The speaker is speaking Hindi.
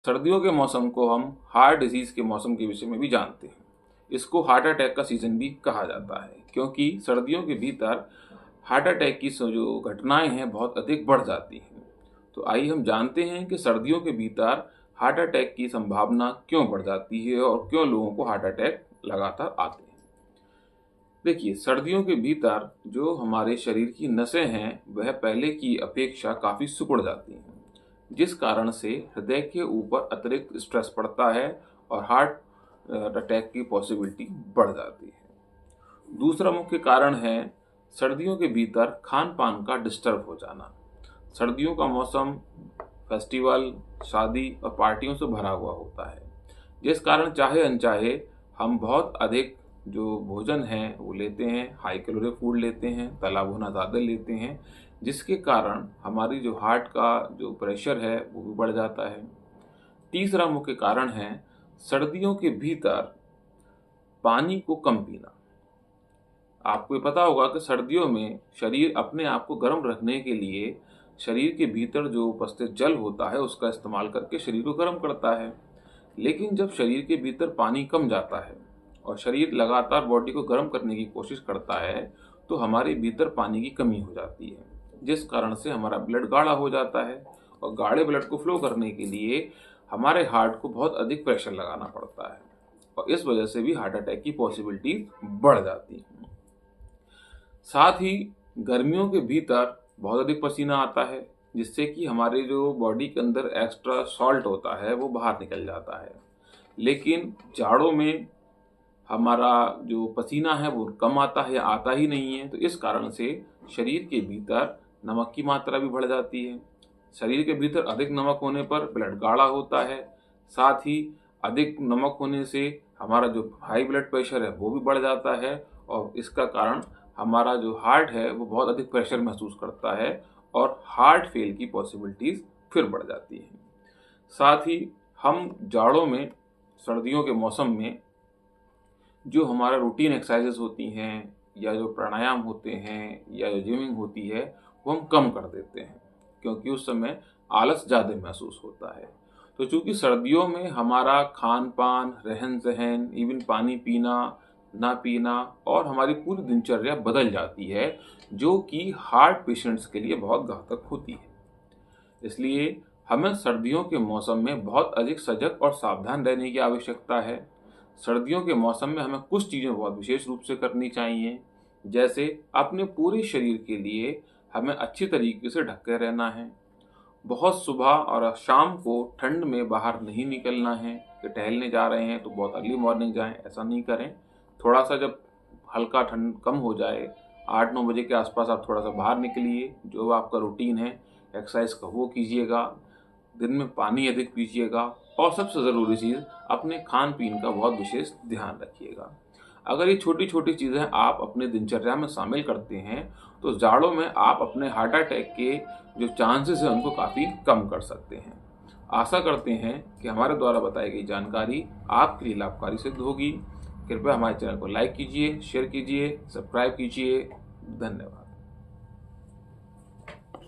सर्दियों के मौसम को हम हार्ट डिजीज़ के मौसम के विषय में भी जानते हैं। इसको हार्ट अटैक का सीज़न भी कहा जाता है, क्योंकि सर्दियों के भीतर हार्ट अटैक की जो घटनाएं हैं बहुत अधिक बढ़ जाती हैं। तो आइए हम जानते हैं कि सर्दियों के भीतर हार्ट अटैक की संभावना क्यों बढ़ जाती है और क्यों लोगों को हार्ट अटैक लगातार आते हैं। देखिए, सर्दियों के भीतर जो हमारे शरीर की नसें हैं वह पहले की अपेक्षा काफ़ी सिकुड़ जाती हैं, जिस कारण से हृदय के ऊपर अतिरिक्त स्ट्रेस पड़ता है और हार्ट अटैक की पॉसिबिलिटी बढ़ जाती है। दूसरा मुख्य कारण है सर्दियों के भीतर खान पान का डिस्टर्ब हो जाना। सर्दियों का मौसम फेस्टिवल, शादी और पार्टियों से भरा हुआ होता है, जिस कारण चाहे अनचाहे हम बहुत अधिक जो भोजन है वो लेते हैं, हाई कैलोरी फूड लेते हैं, तला भुना ज़्यादा लेते हैं, जिसके कारण हमारी जो हार्ट का जो प्रेशर है वो भी बढ़ जाता है। तीसरा मुख्य कारण है सर्दियों के भीतर पानी को कम पीना। आपको ये पता होगा कि सर्दियों में शरीर अपने आप को गर्म रखने के लिए शरीर के भीतर जो उपस्थित जल होता है उसका इस्तेमाल करके शरीर को गर्म करता है। लेकिन जब शरीर के भीतर पानी कम जाता है और शरीर लगातार बॉडी को गर्म करने की कोशिश करता है तो हमारे भीतर पानी की कमी हो जाती है, जिस कारण से हमारा ब्लड गाढ़ा हो जाता है और गाढ़े ब्लड को फ्लो करने के लिए हमारे हार्ट को बहुत अधिक प्रेशर लगाना पड़ता है और इस वजह से भी हार्ट अटैक की पॉसिबिलिटी बढ़ जाती है। साथ ही गर्मियों के भीतर बहुत अधिक पसीना आता है, जिससे कि हमारे जो बॉडी के अंदर एक्स्ट्रा सॉल्ट होता है वो बाहर निकल जाता है। लेकिन जाड़ों में हमारा जो पसीना है वो कम आता है या आता ही नहीं है, तो इस कारण से शरीर के भीतर नमक की मात्रा भी बढ़ जाती है। शरीर के भीतर अधिक नमक होने पर ब्लड गाढ़ा होता है। साथ ही अधिक नमक होने से हमारा जो हाई ब्लड प्रेशर है वो भी बढ़ जाता है और इसका कारण हमारा जो हार्ट है वो बहुत अधिक प्रेशर महसूस करता है और हार्ट फेल की पॉसिबिलिटीज़ फिर बढ़ जाती हैं। साथ ही हम जाड़ों में, सर्दियों के मौसम में जो हमारा रूटीन एक्सरसाइजेस होती हैं या जो प्राणायाम होते हैं या जो जिमिंग होती है वो हम कम कर देते हैं, क्योंकि उस समय आलस ज़्यादा महसूस होता है। तो चूँकि सर्दियों में हमारा खान पान, रहन सहन, इवन पानी पीना ना पीना और हमारी पूरी दिनचर्या बदल जाती है, जो कि हार्ट पेशेंट्स के लिए बहुत घातक होती है। इसलिए हमें सर्दियों के मौसम में बहुत अधिक सजग और सावधान रहने की आवश्यकता है। सर्दियों के मौसम में हमें कुछ चीज़ें बहुत विशेष रूप से करनी चाहिए, जैसे अपने पूरे शरीर के लिए हमें अच्छी तरीके से ढक के रहना है। बहुत सुबह और शाम को ठंड में बाहर नहीं निकलना है कि टहलने जा रहे हैं तो बहुत अर्ली मॉर्निंग जाएं, ऐसा नहीं करें। थोड़ा सा जब हल्का ठंड कम हो जाए, 8-9 बजे के आसपास आप थोड़ा सा बाहर निकलिए। जो आपका रूटीन है एक्सरसाइज का वो कीजिएगा। दिन में पानी अधिक पीजिएगा और सबसे ज़रूरी चीज़ अपने खान पीन का बहुत विशेष ध्यान रखिएगा। अगर ये छोटी छोटी चीज़ें आप अपने दिनचर्या में शामिल करते हैं तो जाड़ों में आप अपने हार्ट अटैक के जो चांसेस हैं उनको काफ़ी कम कर सकते हैं। आशा करते हैं कि हमारे द्वारा बताई गई जानकारी आपके लिए लाभकारी सिद्ध होगी। कृपया हमारे चैनल को लाइक कीजिए, शेयर कीजिए, सब्सक्राइब कीजिए। धन्यवाद।